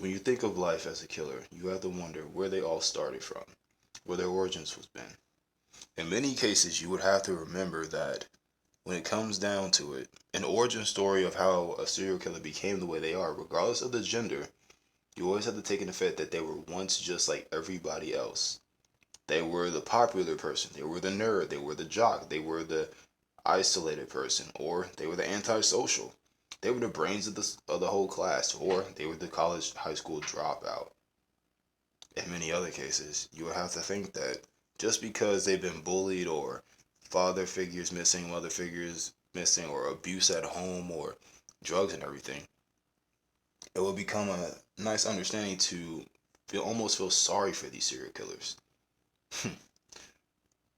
When you think of life as a killer, you have to wonder where they all started from, where their origins was been. In many cases, you would have to remember that when it comes down to it, an origin story of how a serial killer became the way they are, regardless of the gender, you always have to take into effect that they were once just like everybody else. They were the popular person, they were the nerd, they were the jock, they were the isolated person, or they were the antisocial. They were the brains of the whole class, or they were the college high school dropout. In many other cases, you would have to think that just because they've been bullied or father figures missing, mother figures missing, or abuse at home or drugs and everything, it will become a nice understanding to almost feel sorry for these serial killers.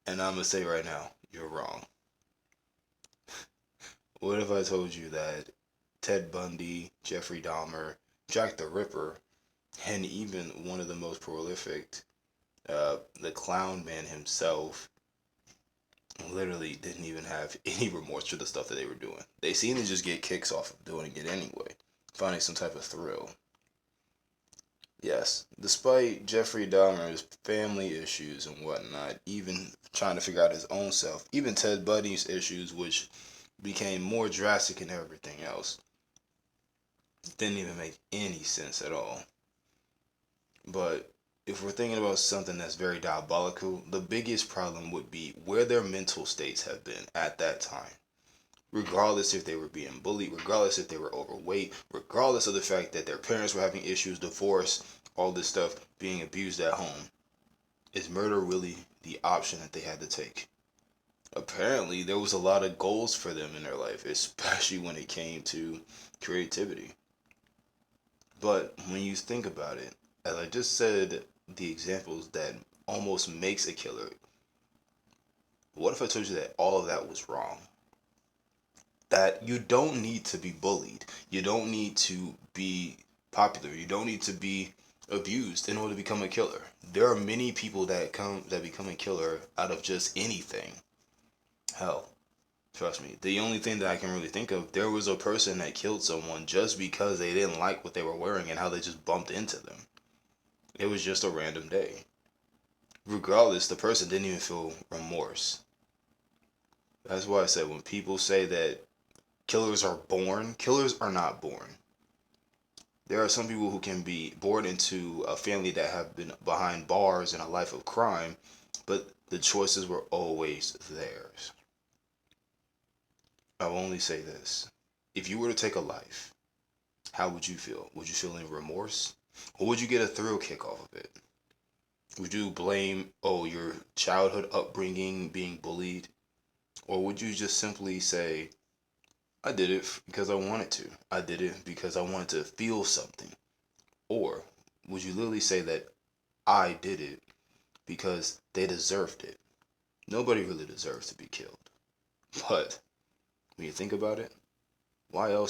And I'm gonna say right now, you're wrong. What if I told you that Ted Bundy, Jeffrey Dahmer, Jack the Ripper, and even one of the most prolific, the Clown Man himself, literally didn't even have any remorse for the stuff that they were doing. They seemed to just get kicks off of doing it anyway, finding some type of thrill. Yes, despite Jeffrey Dahmer's family issues and whatnot, even trying to figure out his own self, even Ted Bundy's issues, which became more drastic and everything else, didn't even make any sense at all. But if we're thinking about something that's very diabolical, the biggest problem would be where their mental states have been at that time. Regardless if they were being bullied, regardless if they were overweight, regardless of the fact that their parents were having issues, divorce, all this stuff, being abused at home, is murder really the option that they had to take? Apparently, there was a lot of goals for them in their life, especially when it came to creativity. But when you think about it, as I just said, the examples that almost makes a killer, what if I told you that all of that was wrong? That you don't need to be bullied. You don't need to be popular. You don't need to be abused in order to become a killer. There are many people that become a killer out of just anything. Hell, trust me. The only thing that I can really think of, there was a person that killed someone just because they didn't like what they were wearing and how they just bumped into them. It was just a random day. Regardless, the person didn't even feel remorse. That's why I said when people say that killers are not born. There are some people who can be born into a family that have been behind bars and a life of crime, but the choices were always theirs. I'll only say this. If you were to take a life, how would you feel? Would you feel any remorse? Or would you get a thrill kick off of it? Would you blame, oh, your childhood upbringing, being bullied? Or would you just simply say, I did it because I wanted to. I did it because I wanted to feel something. Or would you literally say that I did it because they deserved it? Nobody really deserves to be killed. But when you think about it, why else